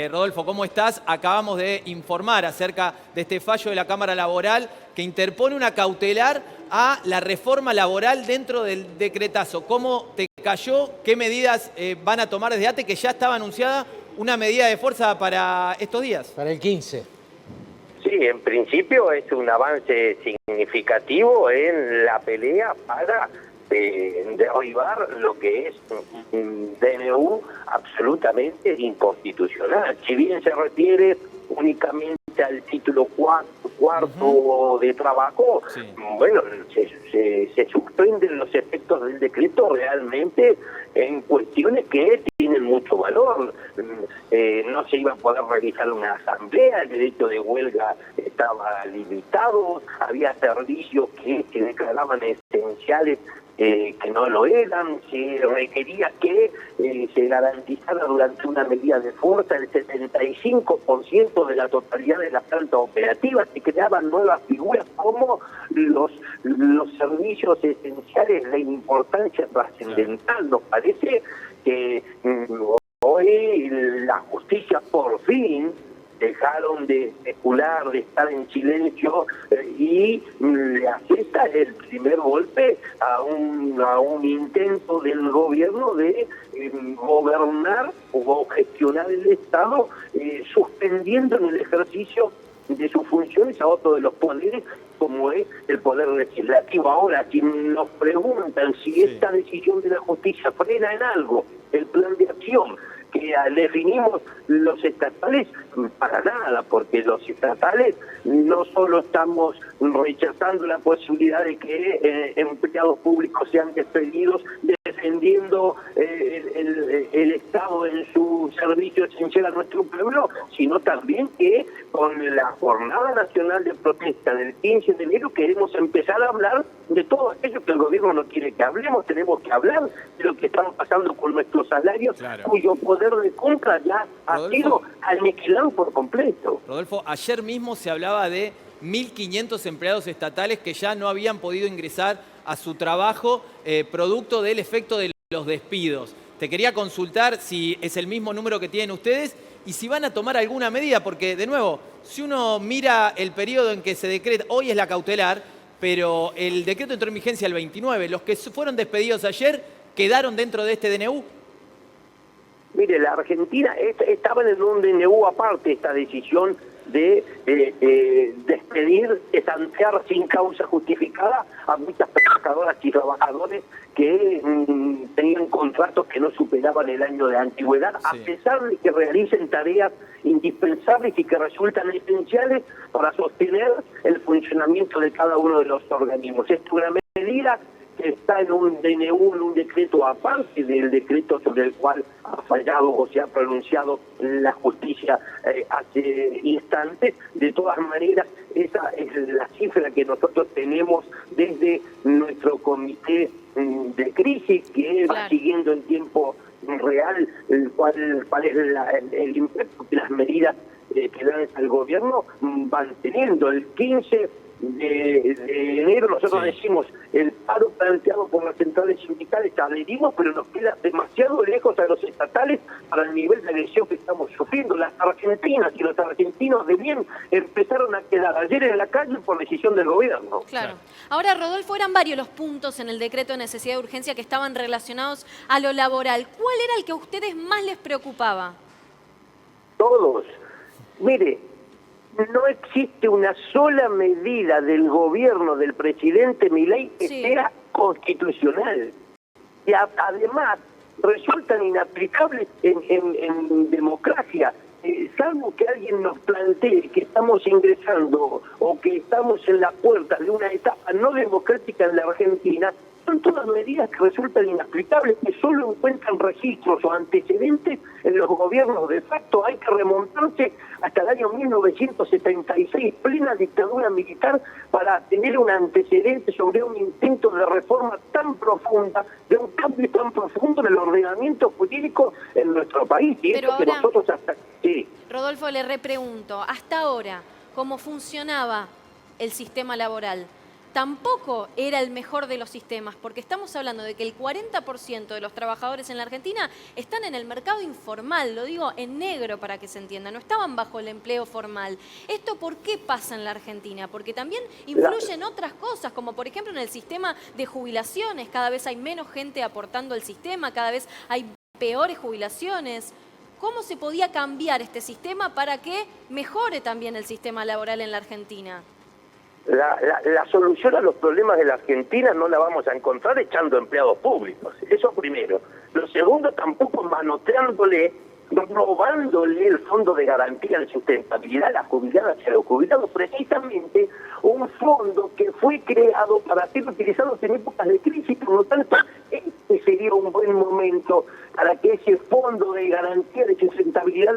Rodolfo, ¿cómo estás? Acabamos de informar acerca de este fallo de la Cámara Laboral que interpone una cautelar a la reforma laboral dentro del decretazo. ¿Cómo te cayó? ¿Qué medidas van a tomar desde ATE? Que ya estaba anunciada una medida de fuerza para estos días. Para el 15. Sí, en principio es un avance significativo en la pelea para derribar lo que es un DNU absolutamente inconstitucional. Si bien se refiere únicamente al título cuarto de trabajo, sí, bueno, se suspenden los efectos del decreto realmente en cuestiones que tienen mucho valor. No se iba a poder realizar una asamblea, el derecho de huelga estaba limitado, había servicios que se declaraban esenciales que no lo eran, se requería que se garantizara durante una medida de fuerza el 75% de la totalidad de las plantas operativas, se creaban nuevas figuras como los servicios esenciales de importancia trascendental. Nos parece que hoy la justicia por fin dejaron de especular, de estar en silencio y le acepta el primer golpe a un intento del gobierno de gobernar o gestionar el Estado, suspendiendo en el ejercicio de sus funciones a otro de los poderes, como es el poder legislativo. Ahora, si nos preguntan si esta decisión de la justicia frena en algo el plan de acción que definimos los estatales, para nada, porque los estatales no solo estamos rechazando la posibilidad de que empleados públicos sean despedidos, defendiendo el Estado en su servicio esencial a nuestro pueblo, sino también que con la Jornada Nacional de Protesta del 15 de enero queremos empezar a hablar de todo aquello que el gobierno no quiere que hablemos. Tenemos que hablar de lo que estamos pasando con nuestros salarios, cuyo poder de compra ya ha sido aniquilado por completo. Rodolfo, ayer mismo se hablaba de 1.500 empleados estatales que ya no habían podido ingresar a su trabajo producto del efecto de los despidos. Te quería consultar si es el mismo número que tienen ustedes y si van a tomar alguna medida, porque de nuevo, si uno mira el periodo en que se decreta, hoy es la cautelar, pero el decreto entró en vigencia el 29, los que fueron despedidos ayer quedaron dentro de este DNU. Mire, la Argentina estaba en un DNU aparte esta decisión de despedir, estantear sin causa justificada a muchas trabajadoras y trabajadores que tenían contratos que no superaban el año de antigüedad, a pesar de que realicen tareas indispensables y que resultan esenciales para sostener el funcionamiento de cada uno de los organismos. Esto es una medida que está en un DNU, en un decreto aparte del decreto sobre el cual ha fallado o se ha pronunciado la justicia hace instantes. De todas maneras, esa es la cifra que nosotros tenemos desde nuestro comité de crisis, que va siguiendo en tiempo real cuál es el impacto que las medidas que dan al gobierno van teniendo. El 15 de enero nosotros decimos el paro planteado por las centrales sindicales adherimos, pero nos queda demasiado lejos a los estatales para el nivel de agresión que estamos sufriendo. Las argentinas y los argentinos de bien empezaron a quedar ayer en la calle por decisión del gobierno. Claro. Ahora, Rodolfo, eran varios los puntos en el decreto de necesidad de urgencia que estaban relacionados a lo laboral. ¿Cuál era el que a ustedes más les preocupaba? Todos. Mire, no existe una sola medida del gobierno del presidente Milei que sea constitucional. Y además resultan inaplicables en democracia. Salvo que alguien nos plantee que estamos ingresando o que estamos en la puerta de una etapa no democrática en la Argentina, son todas medidas que resultan inaplicables, que solo encuentran registros o antecedentes en los gobiernos de facto. Hay que remontarse hasta el año 1976, plena dictadura militar, para tener un antecedente sobre un intento de reforma tan profunda, de un cambio tan profundo en el ordenamiento jurídico en nuestro país. Y pero esto que ahora, nosotros hasta... Rodolfo, le repregunto, hasta ahora, ¿cómo funcionaba el sistema laboral? tampoco era el mejor de los sistemas, porque estamos hablando de que el 40% de los trabajadores en la Argentina están en el mercado informal, lo digo en negro para que se entienda, no estaban bajo el empleo formal. ¿Esto por qué pasa en la Argentina? Porque también influyen otras cosas, como por ejemplo en el sistema de jubilaciones, cada vez hay menos gente aportando al sistema, cada vez hay peores jubilaciones. ¿Cómo se podía cambiar este sistema para que mejore también el sistema laboral en la Argentina? La solución a los problemas de la Argentina no la vamos a encontrar echando empleados públicos, eso primero. Lo segundo, tampoco manoteándole, robándole el fondo de garantía de sustentabilidad a las jubiladas y a los jubilados, precisamente un fondo que fue creado para ser utilizado en épocas de crisis, por lo tanto, este sería un buen momento para que ese fondo de garantía de sustentabilidad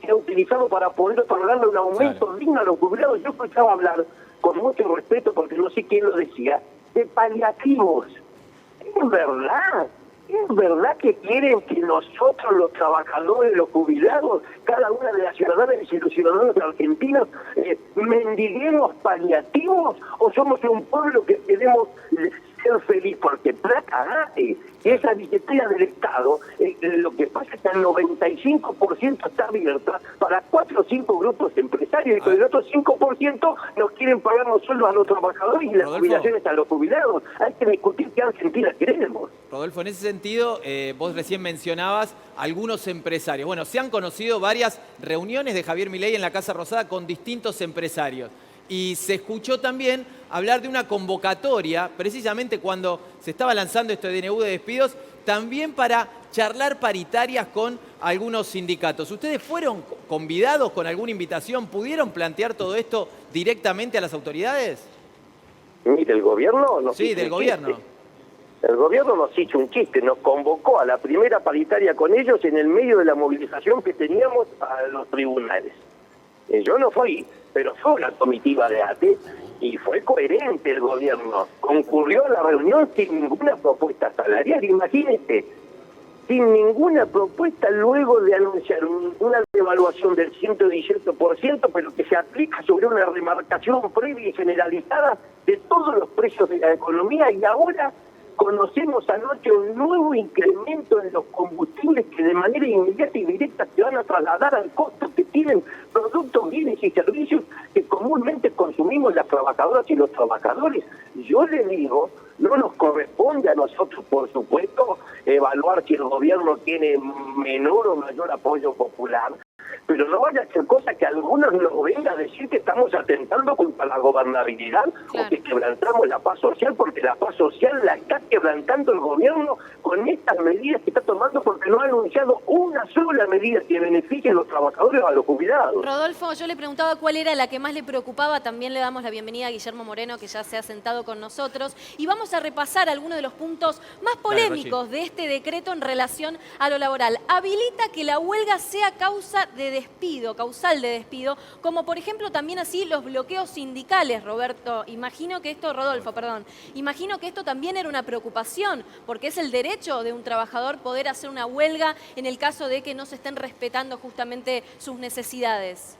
sea utilizado para poder otorgarle un aumento digno a los jubilados. Yo escuchaba hablar, con mucho respeto, porque no sé quién lo decía, de paliativos. ¿Es verdad que quieren que nosotros, los trabajadores, los jubilados, cada una de las ciudadanas y los ciudadanos argentinos, mendiguemos paliativos? ¿O somos un pueblo que queremos ser feliz? Porque plata hay. Esa billetera del Estado, lo que pasa es que el 95% está abierta para 4 o 5 grupos empresarios, y con el otro 5% nos quieren pagar los sueldos a los trabajadores y las jubilaciones a los jubilados. Hay que discutir qué Argentina queremos. Rodolfo, en ese sentido, vos recién mencionabas algunos empresarios. Bueno, se han conocido varias reuniones de Javier Milei en la Casa Rosada con distintos empresarios. Y se escuchó también hablar de una convocatoria, precisamente cuando se estaba lanzando este DNU de despidos, también para charlar paritarias con algunos sindicatos. ¿Ustedes fueron convidados con alguna invitación? ¿Pudieron plantear todo esto directamente a las autoridades? Mire, el gobierno nos Sí, del gobierno. El gobierno nos hizo un chiste, nos convocó a la primera paritaria con ellos en el medio de la movilización que teníamos a los tribunales. Yo no fui, pero fue una comitiva de ATE y fue coherente el gobierno. Concurrió a la reunión sin ninguna propuesta salarial, imagínese, sin ninguna propuesta luego de anunciar una devaluación del 118%, pero que se aplica sobre una remarcación previa y generalizada de todos los precios de la economía, y ahora conocemos anoche un nuevo incremento en los combustibles que de manera inmediata y directa se van a trasladar al costo que tienen productos, bienes y servicios que comúnmente consumimos las trabajadoras y los trabajadores. Yo le digo, no nos corresponde a nosotros, por supuesto, evaluar si el gobierno tiene menor o mayor apoyo popular, pero no vaya a ser cosa que algunos nos vengan a decir que estamos atentando contra la gobernabilidad, o que quebrantamos la paz social, porque la paz social la está quebrantando el gobierno con estas medidas que está tomando, porque no ha anunciado una sola medida que beneficie a los trabajadores o a los jubilados. Rodolfo, yo le preguntaba cuál era la que más le preocupaba. También le damos la bienvenida a Guillermo Moreno, que ya se ha sentado con nosotros, y vamos a repasar algunos de los puntos más polémicos de este decreto en relación a lo laboral. Habilita que la huelga sea causal de despido, como por ejemplo también así los bloqueos sindicales, Rodolfo, imagino que esto también era una preocupación, porque es el derecho de un trabajador poder hacer una huelga en el caso de que no se estén respetando justamente sus necesidades.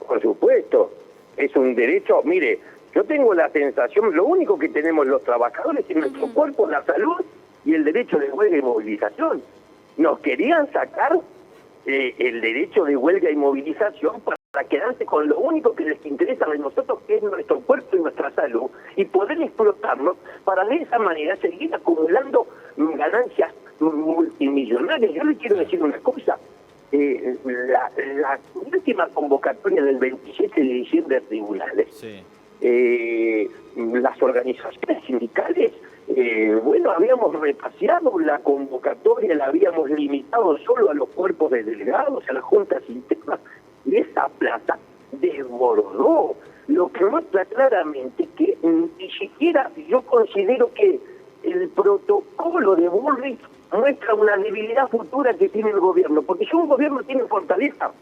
Por supuesto, es un derecho. Mire, yo tengo la sensación, lo único que tenemos los trabajadores es nuestro cuerpo, la salud y el derecho de huelga y movilización. Nos querían sacar el derecho de huelga y movilización para quedarse con lo único que les interesa a nosotros, que es nuestro cuerpo y nuestra salud, y poder explotarnos para de esa manera seguir acumulando ganancias multimillonarias. Yo les quiero decir una cosa, la última convocatoria del 27 de diciembre de tribunales, las organizaciones sindicales, bueno, habíamos repaseado la convocatoria, la habíamos limitado solo a los cuerpos de delegados, a las juntas internas, y esa plata desbordó, lo que muestra claramente que ni siquiera yo considero que el protocolo de Bullrich muestra una debilidad futura que tiene el gobierno, porque si un gobierno tiene fortaleza,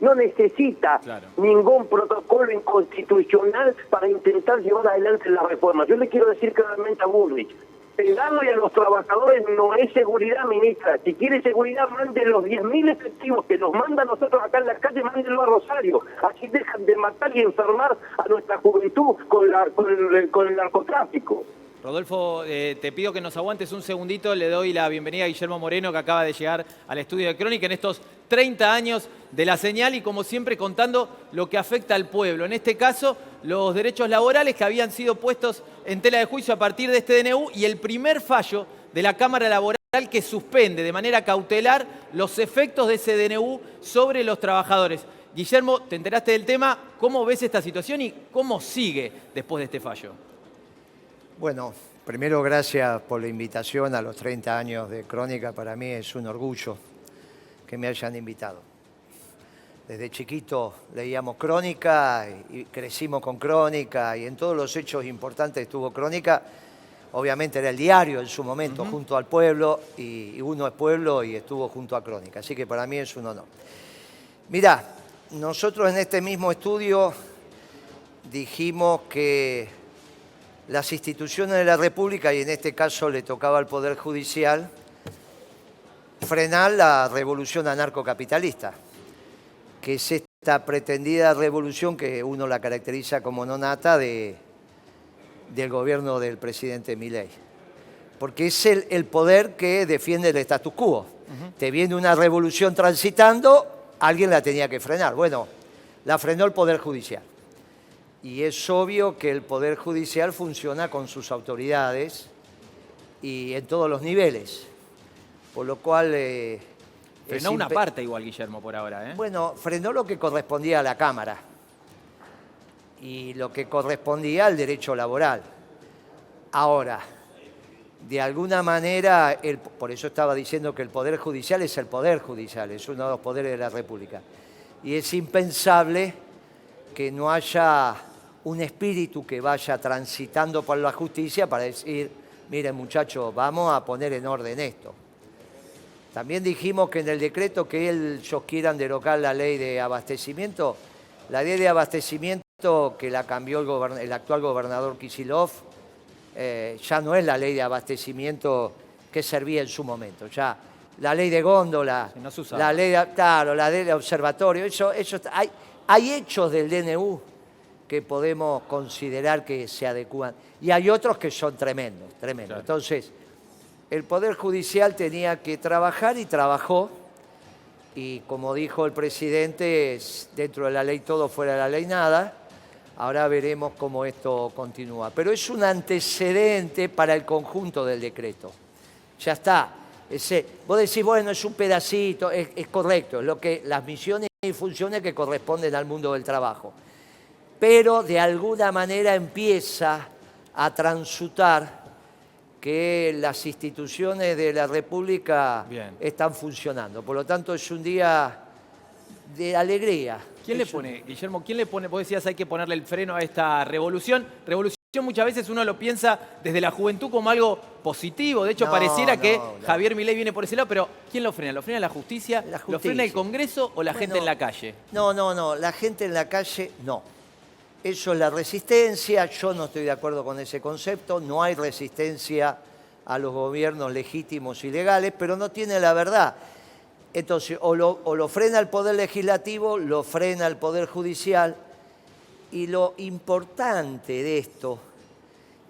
no necesita ningún protocolo inconstitucional para intentar llevar adelante la reforma. Yo le quiero decir claramente a Bullrich, pegarle a los trabajadores no es seguridad, ministra. Si quiere seguridad, mande los 10.000 efectivos que nos manda a nosotros acá en la calle, mándenlo a Rosario. Así dejan de matar y enfermar a nuestra juventud con el narcotráfico. Rodolfo, te pido que nos aguantes un segundito. Le doy la bienvenida a Guillermo Moreno, que acaba de llegar al estudio de Crónica en estos 30 años de la señal y, como siempre, contando lo que afecta al pueblo. En este caso, los derechos laborales que habían sido puestos en tela de juicio a partir de este DNU y el primer fallo de la Cámara Laboral que suspende de manera cautelar los efectos de ese DNU sobre los trabajadores. Guillermo, te enteraste del tema. ¿Cómo ves esta situación y cómo sigue después de este fallo? Bueno, primero gracias por la invitación a los 30 años de Crónica. Para mí es un orgullo que me hayan invitado. Desde chiquito leíamos Crónica y crecimos con Crónica y en todos los hechos importantes estuvo Crónica. Obviamente era el diario en su momento, junto al pueblo, y uno es pueblo y estuvo junto a Crónica. Así que para mí es un honor. Mirá, nosotros en este mismo estudio dijimos que las instituciones de la República, y en este caso le tocaba al Poder Judicial, frenar la revolución anarcocapitalista, que es esta pretendida revolución que uno la caracteriza como no nata del gobierno del presidente Milei. Porque es el poder que defiende el status quo. Te viene una revolución transitando, alguien la tenía que frenar. Bueno, la frenó el Poder Judicial. Y es obvio que el Poder Judicial funciona con sus autoridades y en todos los niveles. Por lo cual... frenó una parte igual, Guillermo, por ahora, ¿eh? Bueno, frenó lo que correspondía a la Cámara y lo que correspondía al derecho laboral. Ahora, de alguna manera, por eso estaba diciendo que el Poder Judicial es el Poder Judicial, es uno de los poderes de la República. Y es impensable que no haya un espíritu que vaya transitando por la justicia para decir, miren muchachos, vamos a poner en orden esto. También dijimos que en el decreto que ellos quieran derogar la ley de abastecimiento, la ley de abastecimiento que la cambió el actual gobernador Kicillof, ya no es la ley de abastecimiento que servía en su momento. Ya la ley de góndola, la ley de observatorio, hay hechos del DNU que podemos considerar que se adecúan. Y hay otros que son tremendos. Claro. Entonces, el Poder Judicial tenía que trabajar y trabajó. Y como dijo el presidente, dentro de la ley todo, fuera de la ley nada. Ahora veremos cómo esto continúa. Pero es un antecedente para el conjunto del decreto. Ya está. Vos decís, bueno, es un pedacito, es correcto, es las misiones y funciones que corresponden al mundo del trabajo. Pero de alguna manera empieza a transutar que las instituciones de la República están funcionando. Por lo tanto, es un día de alegría. Guillermo, quién le pone, vos decías hay que ponerle el freno a esta revolución? Revolución muchas veces uno lo piensa desde la juventud como algo positivo. De hecho, pareciera que Javier Milei viene por ese lado, pero ¿quién lo frena? ¿Lo frena la justicia? ¿Lo frena el Congreso o la gente en la calle? No, la gente en la calle no. Eso es la resistencia, yo no estoy de acuerdo con ese concepto, no hay resistencia a los gobiernos legítimos y legales, pero no tiene la verdad. Entonces, o lo frena el Poder Legislativo, lo frena el Poder Judicial, y lo importante de esto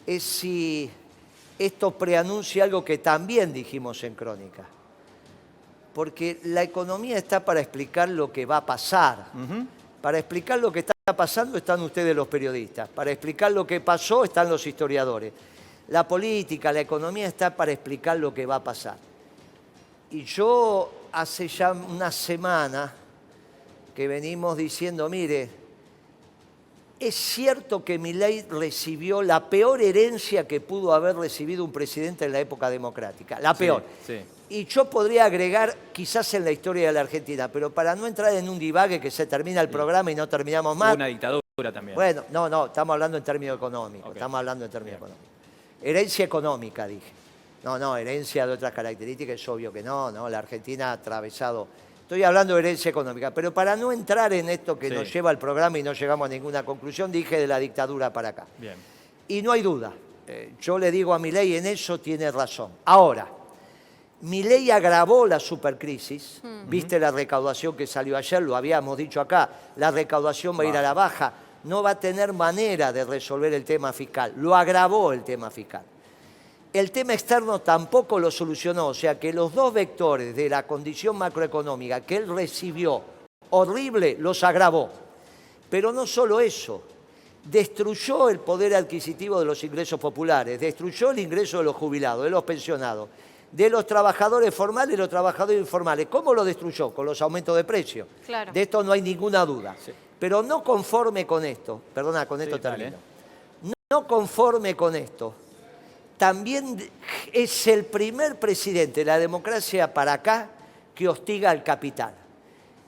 es si esto preanuncia algo que también dijimos en Crónica. Porque la economía está para explicar lo que va a pasar. Para explicar lo que está pasando están ustedes los periodistas. Para explicar lo que pasó están los historiadores. La política, la economía está para explicar lo que va a pasar. Y yo hace ya una semana que venimos diciendo, mire, es cierto que Milei recibió la peor herencia que pudo haber recibido un presidente en la época democrática. La peor. Sí. Y yo podría agregar quizás en la historia de la Argentina, pero para no entrar en un divague que se termina el programa y no terminamos más. Una dictadura también. Bueno, no, estamos hablando en términos económicos. Okay. Estamos hablando en términos económicos. Herencia económica, dije. No, herencia de otras características, es obvio que no, la Argentina ha atravesado. Estoy hablando de herencia económica, pero para no entrar en esto que nos lleva al programa y no llegamos a ninguna conclusión, dije de la dictadura para acá. Bien. Y no hay duda, Yo le digo a Milei, en eso tiene razón. Ahora, Milei agravó la supercrisis. ¿Viste la recaudación que salió ayer? Lo habíamos dicho acá. La recaudación va a ir a la baja. No va a tener manera de resolver el tema fiscal. Lo agravó el tema fiscal. El tema externo tampoco lo solucionó. O sea que los dos vectores de la condición macroeconómica que él recibió, horrible, los agravó. Pero no solo eso. Destruyó el poder adquisitivo de los ingresos populares, destruyó el ingreso de los jubilados, de los pensionados, de los trabajadores formales y los trabajadores informales. ¿Cómo lo destruyó? Con los aumentos de precios. Claro. De esto no hay ninguna duda. Sí. Pero no conforme con esto, perdona, con esto termino. No conforme con esto, también es el primer presidente de la democracia para acá que hostiga al capital.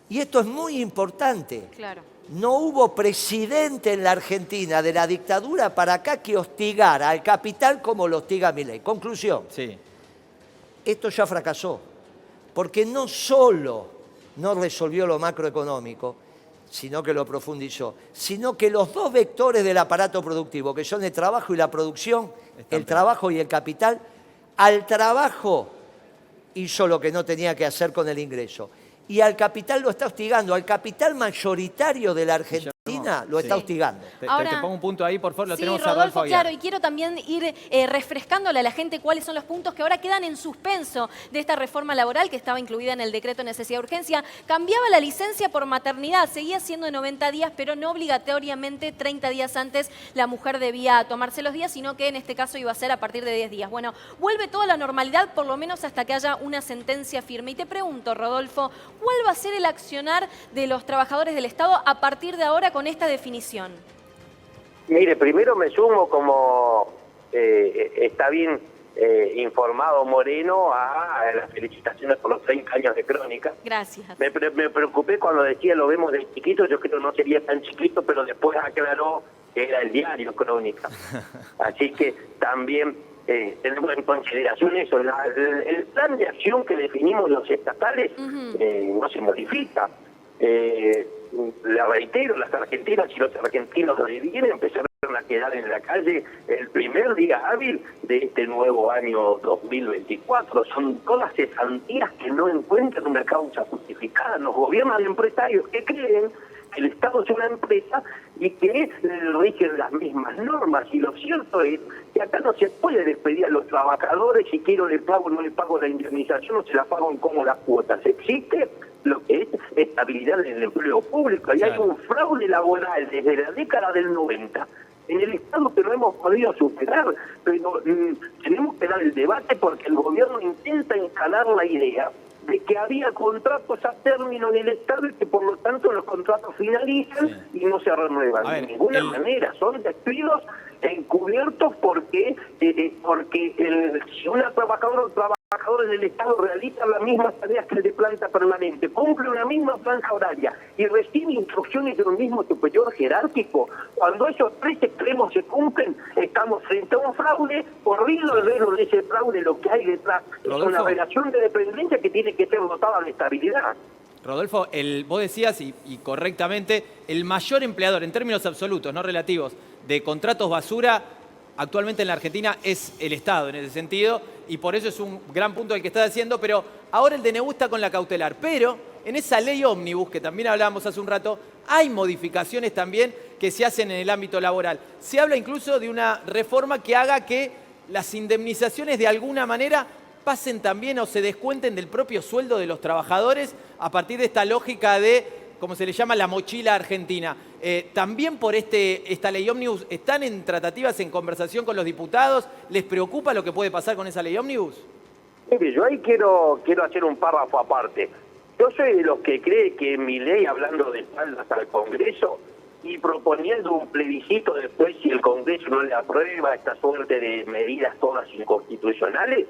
Y esto es muy importante. Claro. No hubo presidente en la Argentina de la dictadura para acá que hostigara al capital como lo hostiga Milei. Conclusión. Sí. Esto ya fracasó, porque no solo no resolvió lo macroeconómico, sino que lo profundizó, sino que los dos vectores del aparato productivo, que son el trabajo y la producción, el trabajo y el capital, al trabajo hizo lo que no tenía que hacer con el ingreso. Y al capital lo está hostigando, al capital mayoritario de la Argentina lo está hostigando. Ahora, te pongo un punto ahí, por favor, lo sí, tenemos Rodolfo, a Rodolfo Aguiar. claro, y quiero también ir refrescándole a la gente cuáles son los puntos que ahora quedan en suspenso de esta reforma laboral que estaba incluida en el decreto de necesidad de urgencia. Cambiaba la licencia por maternidad, seguía siendo de 90 días, pero no obligatoriamente 30 días antes la mujer debía tomarse los días, sino que en este caso iba a ser a partir de 10 días. Bueno, vuelve toda la normalidad, por lo menos hasta que haya una sentencia firme. Y te pregunto, Rodolfo, ¿cuál va a ser el accionar de los trabajadores del Estado a partir de ahora con esta definición? Mire, primero me sumo como está bien informado Moreno a las felicitaciones por los 30 años de Crónica. Gracias. Me preocupé cuando decía lo vemos de chiquito, yo creo que no sería tan chiquito, pero después aclaró que era el diario Crónica. Así que también tenemos en consideración eso. El plan de acción que definimos los estatales no se modifica. Le reitero, las argentinas y los argentinos de bien empezaron a quedar en la calle el primer día hábil de este nuevo año 2024. Son todas cesantías que no encuentran una causa justificada. Nos gobiernan empresarios que creen que el Estado es una empresa y que rigen las mismas normas. Y lo cierto es que acá no se puede despedir a los trabajadores si quiero le pago o no le pago la indemnización o se la pago en como las cuotas. Existe lo que es estabilidad en el empleo público. Y hay un fraude laboral desde la década del 90 en el Estado que no hemos podido superar, pero tenemos que dar el debate porque el gobierno intenta instalar la idea de que había contratos a término en el Estado y que por lo tanto los contratos finalizan y no se renuevan. De ninguna manera, son despidos encubiertos porque si una trabajadora o trabajadores del Estado realizan las mismas tareas que el de planta permanente, cumple una misma franja horaria y recibe instrucciones de un mismo superior jerárquico, cuando esos tres extremos se cumplen, estamos frente a un fraude horrible. De ese fraude lo que hay detrás es una relación de dependencia que tiene que ser dotada de estabilidad. Rodolfo, vos decías, y correctamente, el mayor empleador en términos absolutos, no relativos, de contratos basura actualmente en la Argentina es el Estado en ese sentido, y por eso es un gran punto el que estás haciendo, pero ahora el DNU está con la cautelar. Pero en esa ley ómnibus, que también hablábamos hace un rato, hay modificaciones también que se hacen en el ámbito laboral. Se habla incluso de una reforma que haga que las indemnizaciones de alguna manera pasen también o se descuenten del propio sueldo de los trabajadores a partir de esta lógica de, como se le llama, la mochila argentina. También por esta ley ómnibus, ¿están en tratativas, en conversación con los diputados? ¿Les preocupa lo que puede pasar con esa ley ómnibus? Mire, yo ahí quiero hacer un párrafo aparte. Yo soy de los que cree que Milei, hablando de espaldas al Congreso y proponiendo un plebiscito después, si el Congreso no le aprueba esta suerte de medidas todas inconstitucionales,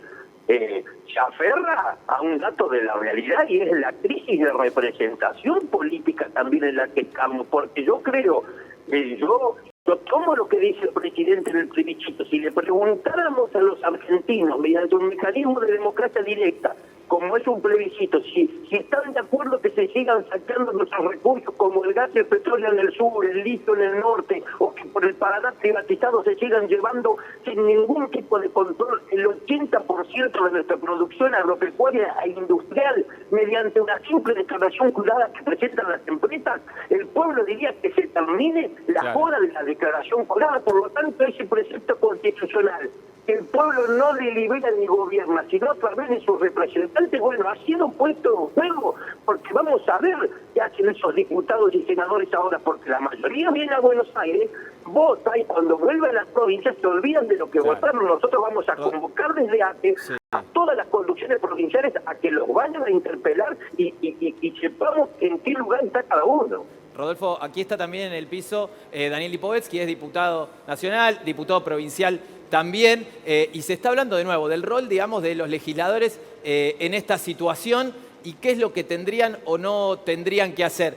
se aferra a un dato de la realidad y es la crisis de representación política también en la que estamos, porque yo creo, yo tomo lo que dice el presidente en el plebiscito. Si le preguntáramos a los argentinos mediante un mecanismo de democracia directa como es un plebiscito, si están de acuerdo que se sigan sacando nuestros recursos como el gas y el petróleo en el sur, el litio en el norte, o que por el Paraná privatizado se sigan llevando sin ningún tipo de control el 80% de nuestra producción agropecuaria e industrial mediante una simple declaración jurada que presentan las empresas, el pueblo diría que se termine la joda de la declaración jurada. Por lo tanto, ese precepto constitucional, el pueblo no delibera ni gobierna, sino a través de sus representantes, bueno, ha sido puesto en juego, porque vamos a ver qué hacen esos diputados y senadores ahora, porque la mayoría viene a Buenos Aires, vota, y cuando vuelve a las provincias se olvidan de lo que votaron. Nosotros vamos a convocar desde antes a todas las conducciones provinciales a que los vayan a interpelar y sepamos en qué lugar está cada uno. Rodolfo, aquí está también en el piso Daniel Lipovetsky, es diputado nacional, diputado provincial también, y se está hablando de nuevo del rol, digamos, de los legisladores en esta situación y qué es lo que tendrían o no tendrían que hacer.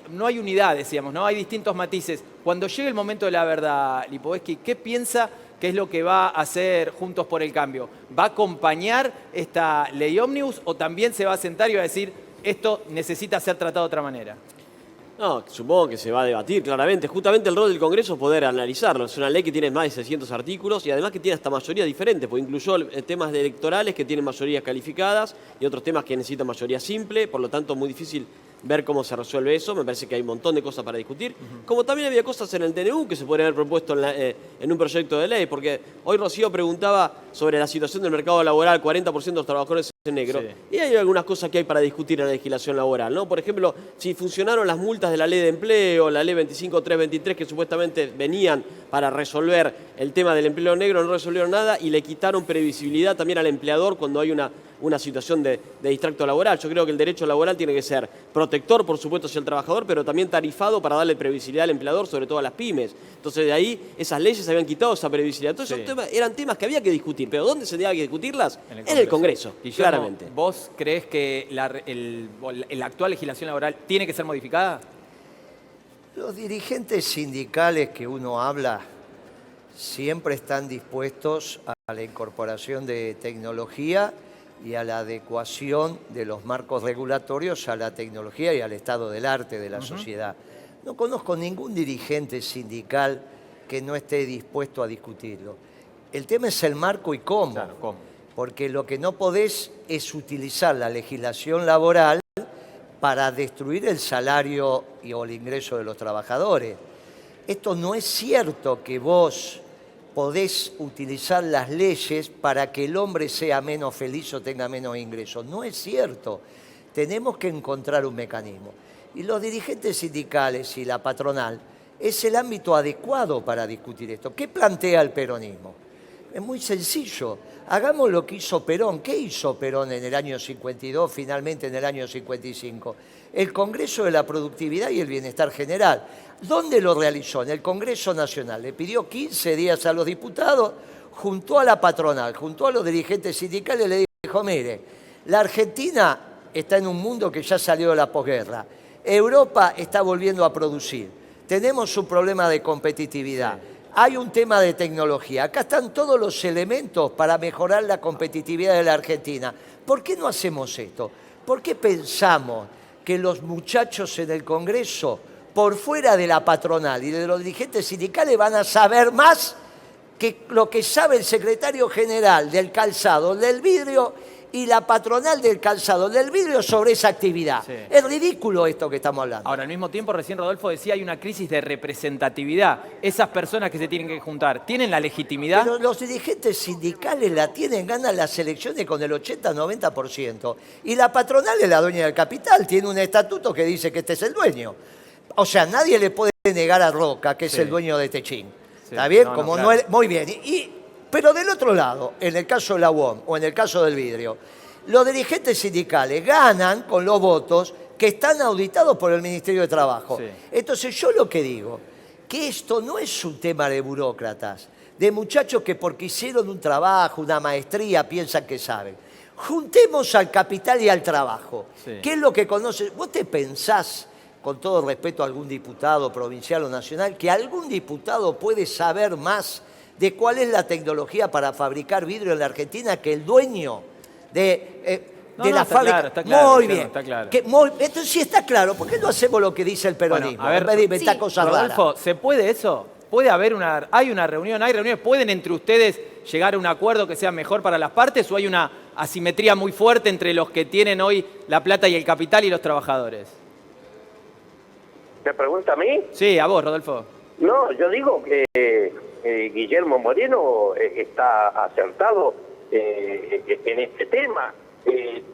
No hay unidad, decíamos, ¿no? Hay distintos matices. Cuando llegue el momento de la verdad, Lipovetsky, ¿qué piensa que es lo que va a hacer Juntos por el Cambio? ¿Va a acompañar esta ley ómnibus o también se va a sentar y va a decir esto necesita ser tratado de otra manera? No, supongo que se va a debatir claramente. Justamente el rol del Congreso es poder analizarlo. Es una ley que tiene más de 600 artículos y además que tiene hasta mayorías diferentes, porque incluyó temas electorales que tienen mayorías calificadas y otros temas que necesitan mayoría simple, por lo tanto es muy difícil ver cómo se resuelve eso. Me parece que hay un montón de cosas para discutir. Como también había cosas en el DNU que se podrían haber propuesto en un proyecto de ley, porque hoy Rocío preguntaba sobre la situación del mercado laboral, 40% de los trabajadores en negro. Sí. Y hay algunas cosas que hay para discutir en la legislación laboral, ¿no? Por ejemplo, si funcionaron las multas de la ley de empleo, la ley 25323, que supuestamente venían para resolver el tema del empleo negro, no resolvieron nada y le quitaron previsibilidad también al empleador cuando hay una situación de distracto laboral. Yo creo que el derecho laboral tiene que ser protector, por supuesto, hacia el trabajador, pero también tarifado para darle previsibilidad al empleador, sobre todo a las pymes. Entonces, de ahí, esas leyes habían quitado esa previsibilidad. Entonces, eran temas que había que discutir. ¿Pero dónde se tenía que discutirlas? En el Congreso, claramente. ¿Vos crees que la actual legislación laboral tiene que ser modificada? Los dirigentes sindicales que uno habla siempre están dispuestos a la incorporación de tecnología y a la adecuación de los marcos regulatorios a la tecnología y al estado del arte de la sociedad. No conozco ningún dirigente sindical que no esté dispuesto a discutirlo. El tema es el marco y cómo. Claro, ¿cómo? Porque lo que no podés es utilizar la legislación laboral para destruir el salario o el ingreso de los trabajadores. Esto no es cierto que vos podés utilizar las leyes para que el hombre sea menos feliz o tenga menos ingresos. No es cierto. Tenemos que encontrar un mecanismo. Y los dirigentes sindicales y la patronal es el ámbito adecuado para discutir esto. ¿Qué plantea el peronismo? Es muy sencillo. Hagamos lo que hizo Perón. ¿Qué hizo Perón en el año 52, finalmente en el año 55? El Congreso de la Productividad y el Bienestar General. ¿Dónde lo realizó? En el Congreso Nacional. Le pidió 15 días a los diputados, juntó a la patronal, juntó a los dirigentes sindicales y le dijo, mire, la Argentina está en un mundo que ya salió de la posguerra. Europa está volviendo a producir. Tenemos un problema de competitividad. Hay un tema de tecnología. Acá están todos los elementos para mejorar la competitividad de la Argentina. ¿Por qué no hacemos esto? ¿Por qué pensamos que los muchachos en el Congreso, por fuera de la patronal y de los dirigentes sindicales, van a saber más que lo que sabe el secretario general del calzado, del vidrio, y la patronal del calzado, del vidrio, sobre esa actividad? Sí. Es ridículo esto que estamos hablando. Ahora, al mismo tiempo, recién Rodolfo decía, hay una crisis de representatividad. Esas personas que se tienen que juntar, ¿tienen la legitimidad? Pero los dirigentes sindicales la tienen, ganan las elecciones con el 80-90%. Y la patronal es la dueña del capital, tiene un estatuto que dice que este es el dueño. O sea, nadie le puede negar a Roca que es el dueño de Techín. Sí. ¿Está bien? Claro. Muy bien. Pero del otro lado, en el caso de la UOM o en el caso del vidrio, los dirigentes sindicales ganan con los votos que están auditados por el Ministerio de Trabajo. Sí. Entonces yo lo que digo, que esto no es un tema de burócratas, de muchachos que porque hicieron un trabajo, una maestría, piensan que saben. Juntemos al capital y al trabajo. Sí. ¿Qué es lo que conoces? ¿Vos te pensás, con todo respeto a algún diputado provincial o nacional, que algún diputado puede saber más de cuál es la tecnología para fabricar vidrio en la Argentina que el dueño No, de no, la está fábrica. claro, está claro, muy Guillermo, bien. está claro. Entonces sí está claro. ¿Por qué no hacemos lo que dice el peronismo? Bueno, a ver, en vez de inventar sí. cosas raras. Rodolfo, ¿se puede eso? ¿Puede haber hay una reunión, hay reuniones? ¿Pueden entre ustedes llegar a un acuerdo que sea mejor para las partes o hay una asimetría muy fuerte entre los que tienen hoy la plata y el capital y los trabajadores? ¿Me pregunta a mí? Sí, a vos, Rodolfo. No, yo digo que Guillermo Moreno está acertado en este tema.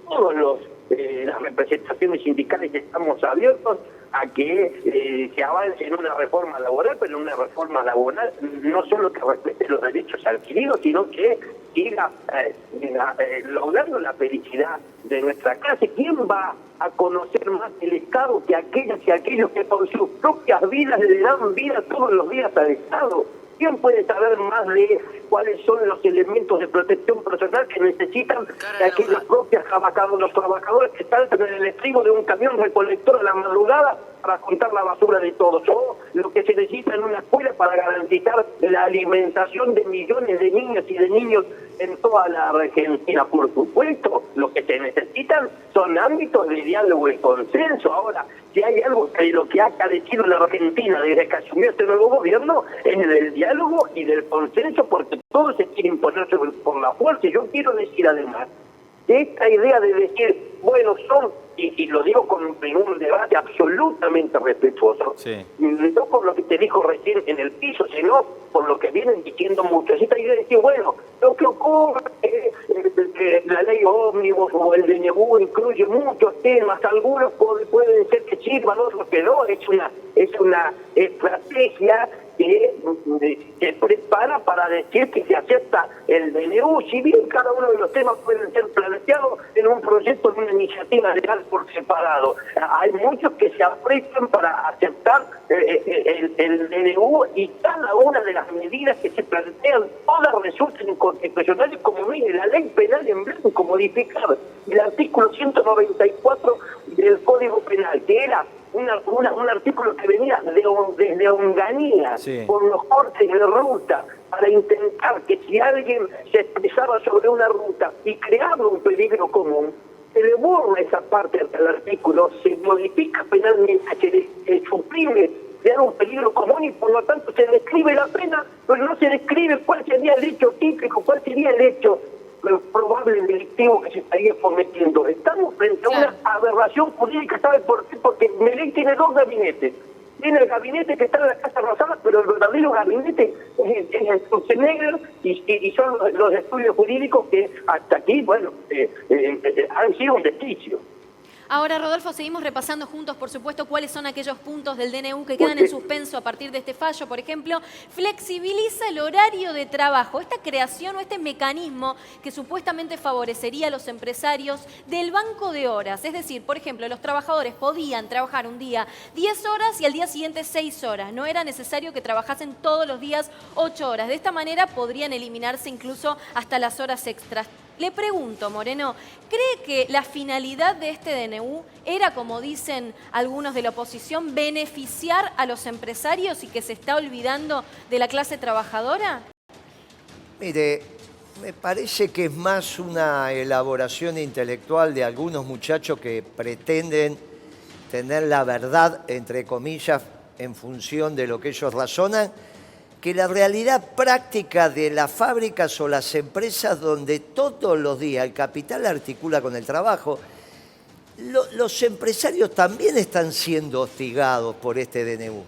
Todos las representaciones sindicales estamos abiertos a que se avance en una reforma laboral, pero en una reforma laboral no solo que respete los derechos adquiridos, sino que siga logrando la felicidad de nuestra clase. ¿Quién va a conocer más el Estado que aquellas y aquellos que por sus propias vidas le dan vida todos los días al Estado? ¿Quién puede saber más de cuáles son los elementos de protección personal que necesitan de aquellos propios los trabajadores que saltan en el estribo de un camión recolector a la madrugada para juntar la basura de todos? O lo que se necesita en una escuela para garantizar la alimentación de millones de niñas y de niños en toda la Argentina. Por supuesto, lo que se necesitan son ámbitos de diálogo y consenso. Ahora, si hay algo que lo que ha carecido la Argentina desde que asumió este nuevo gobierno es del diálogo y del consenso, porque todo se quiere imponer por la fuerza. Y yo quiero decir además que esta idea de decir, bueno, son, y lo digo en un debate absolutamente respetuoso, Sí. no por lo que te dijo recién en el piso, sino por lo que vienen diciendo muchos. Esta idea de decir, bueno, lo que ocurre es que la ley ómnibus o el DNU incluye muchos temas, algunos pueden ser que sirvan, otros que no, es una estrategia que prepara para decir que se acepta el DNU, si bien cada uno de los temas pueden ser planteados en un proyecto de una iniciativa legal por separado. Hay muchos que se aprestan para aceptar el DNU y cada una de las medidas que se plantean, todas resultan inconstitucionales, como mire, la ley penal en blanco, modificar el artículo 194 del Código Penal, que era un artículo que venía desde Onganía, Sí. por los cortes de ruta, para intentar que si alguien se expresaba sobre una ruta y creaba un peligro común, se le borra esa parte del artículo, se modifica penalmente, se le suprime crear un peligro común y por lo tanto se describe la pena, pero no se describe cuál sería el hecho típico, cuál sería el hecho probable delictivo que se estaría cometiendo. Estamos frente a una aberración jurídica, ¿sabe por qué? Porque Milei tiene dos gabinetes. Tiene el gabinete que está en la Casa Rosada, pero el verdadero gabinete es el Schwarzenegger y son los estudios jurídicos que hasta aquí, bueno, han sido un desquicio. Ahora, Rodolfo, seguimos repasando juntos, por supuesto, cuáles son aquellos puntos del DNU que quedan en suspenso a partir de este fallo. Por ejemplo, flexibiliza el horario de trabajo. Esta creación o este mecanismo que supuestamente favorecería a los empresarios del banco de horas. Es decir, por ejemplo, los trabajadores podían trabajar un día 10 horas y al día siguiente 6 horas. No era necesario que trabajasen todos los días 8 horas. De esta manera podrían eliminarse incluso hasta las horas extras. Le pregunto, Moreno, ¿cree que la finalidad de este DNU era, como dicen algunos de la oposición, beneficiar a los empresarios y que se está olvidando de la clase trabajadora? Mire, me parece que es más una elaboración intelectual de algunos muchachos que pretenden tener la verdad, entre comillas, en función de lo que ellos razonan, que la realidad práctica de las fábricas o las empresas donde todos los días el capital articula con el trabajo, los empresarios también están siendo hostigados por este DNU.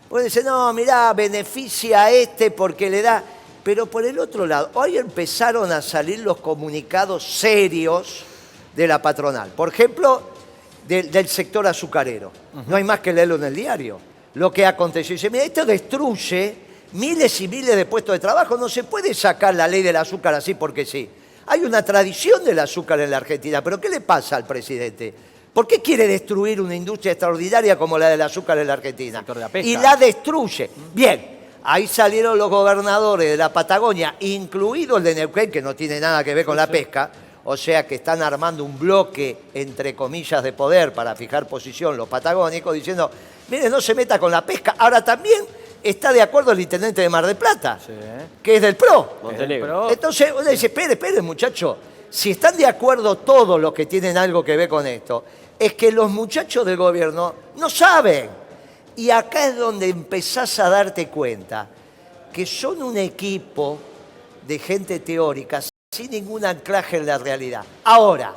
Pueden decir, no, mirá, beneficia a este porque le da... Pero por el otro lado, hoy empezaron a salir los comunicados serios de la patronal. Por ejemplo, del sector azucarero. No hay más que leerlo en el diario. Lo que aconteció. Dice, mira, esto destruye miles y miles de puestos de trabajo. No se puede sacar la ley del azúcar así porque sí. Hay una tradición del azúcar en la Argentina. ¿Pero qué le pasa al presidente? ¿Por qué quiere destruir una industria extraordinaria como la del azúcar en la Argentina? El sector de la pesca. Y la destruye. Bien, ahí salieron los gobernadores de la Patagonia, incluido el de Neuquén, que no tiene nada que ver con la pesca. O sea que están armando un bloque, entre comillas, de poder para fijar posición los patagónicos, diciendo, mire, no se meta con la pesca. Ahora también está de acuerdo el intendente de Mar del Plata, Sí. que es del PRO. Montenegro. Pero- Entonces uno dice, espere, muchacho, si están de acuerdo todos los que tienen algo que ver con esto, es que los muchachos del gobierno no saben. Y acá es donde empezás a darte cuenta que son un equipo de gente teórica sin ningún anclaje en la realidad. Ahora,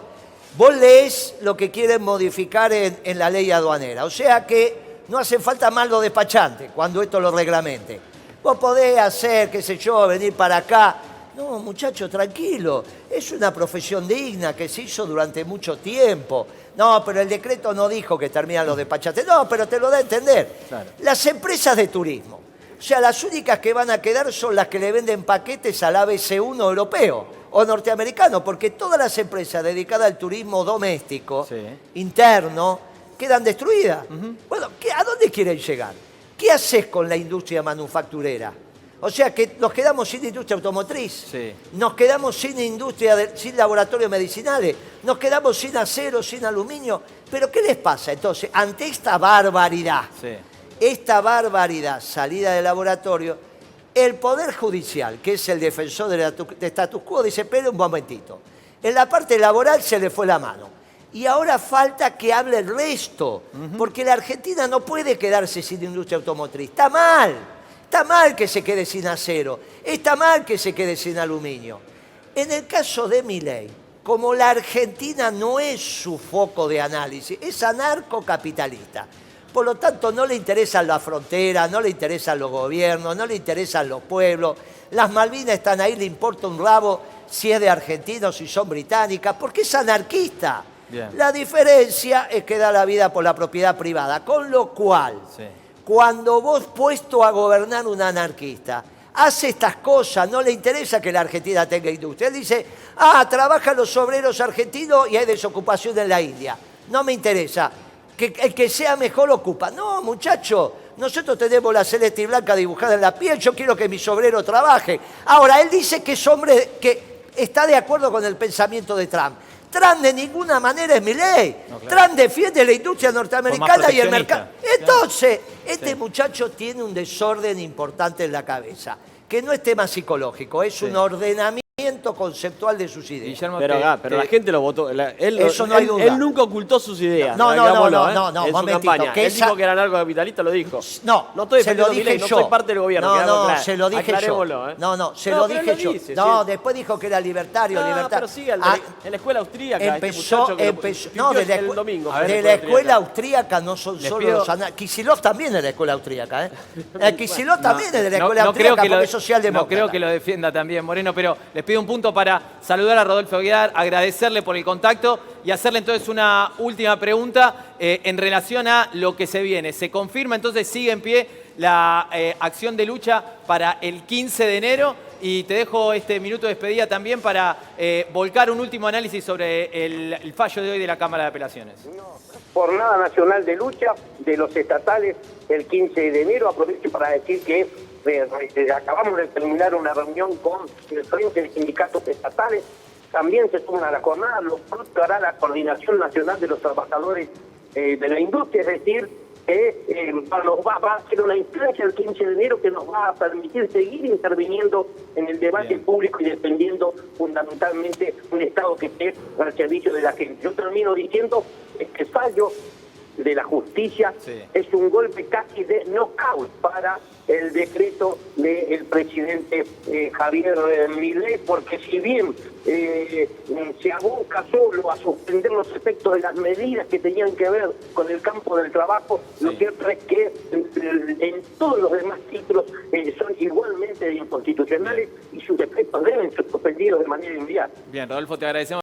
vos leés lo que quieren modificar en la ley aduanera, o sea que no hace falta más los despachantes cuando esto lo reglamente. Vos podés hacer, qué sé yo, venir para acá. No, muchacho, tranquilo. Es una profesión digna que se hizo durante mucho tiempo. No, pero el decreto no dijo que terminan los despachantes. No, pero te lo da a entender. Claro. Las empresas de turismo. O sea, las únicas que van a quedar son las que le venden paquetes al ABC1 europeo o norteamericano, porque todas las empresas dedicadas al turismo doméstico, interno, quedan destruidas. Bueno, ¿a dónde quieren llegar? ¿Qué haces con la industria manufacturera? O sea, que nos quedamos sin industria automotriz, nos quedamos sin industria, sin laboratorios medicinales, nos quedamos sin acero, sin aluminio. ¿Pero qué les pasa? Entonces, ante esta barbaridad, salida del laboratorio, el Poder Judicial, que es el defensor de status quo, dice, espera un momentito. En la parte laboral se le fue la mano. Y ahora falta que hable el resto, porque la Argentina no puede quedarse sin industria automotriz. Está mal. Está mal que se quede sin acero, está mal que se quede sin aluminio. En el caso de Milei, como la Argentina no es su foco de análisis, es anarcocapitalista. Por lo tanto, no le interesan las fronteras, no le interesan los gobiernos, no le interesan los pueblos. Las Malvinas están ahí, le importa un rabo si es de Argentina o si son británicas, porque es anarquista. Bien. La diferencia es que da la vida por la propiedad privada, con lo cual... Cuando vos puesto a gobernar un anarquista, hace estas cosas, no le interesa que la Argentina tenga industria. Él dice, trabajan los obreros argentinos y hay desocupación en la India. No me interesa. Que el que sea mejor ocupa. No, muchacho, nosotros tenemos la celeste y blanca dibujada en la piel, yo quiero que mis obreros trabajen. Ahora, él dice que es hombre que está de acuerdo con el pensamiento de Trump. Trump de ninguna manera es Milei. No, claro. Trump defiende la industria norteamericana y el mercado. Entonces, este muchacho tiene un desorden importante en la cabeza, que no es tema psicológico, es un ordenamiento conceptual de sus ideas. Guillermo, pero la gente lo votó. Eso no hay duda. Él nunca ocultó sus ideas. No, en momentito. Su campaña. Él dijo que era anarcocapitalista, lo dijo. No estoy se lo dije yo. No soy parte del gobierno. Se lo dije yo. Se lo dije yo. Después dijo que era libertario. Pero sigue en la escuela austríaca. Empezó. No, de la escuela austríaca no son solo los anarquistas. Kicillof también es de la escuela austríaca. Kicillof también es de la escuela austríaca porque es socialdemócrata. No creo que lo defienda también, Moreno, pero les pido un punto para saludar a Rodolfo Aguiar, agradecerle por el contacto y hacerle entonces una última pregunta en relación a lo que se viene. ¿Se confirma entonces, sigue en pie la acción de lucha para el 15 de enero? Y te dejo este minuto de despedida también para volcar un último análisis sobre el fallo de hoy de la Cámara de Apelaciones. Jornada nacional de lucha de los estatales el 15 de enero. Aprovecho para decir que acabamos de terminar una reunión con el Frente de Sindicatos Estatales. También se suman a la jornada, lo pronto hará la Coordinación Nacional de los Trabajadores de la Industria, es decir, que va a ser una instancia el 15 de enero que nos va a permitir seguir interviniendo en el debate público y defendiendo fundamentalmente un Estado que esté al servicio de la gente. Yo termino diciendo que el fallo de la justicia es un golpe casi de knockout para el decreto del presidente Javier Milei, porque si bien se aboca solo a suspender los efectos de las medidas que tenían que ver con el campo del trabajo, lo cierto es que en todos los demás títulos son igualmente inconstitucionales y sus efectos deben ser suspendidos de manera inmediata. Bien, Rodolfo, te agradecemos.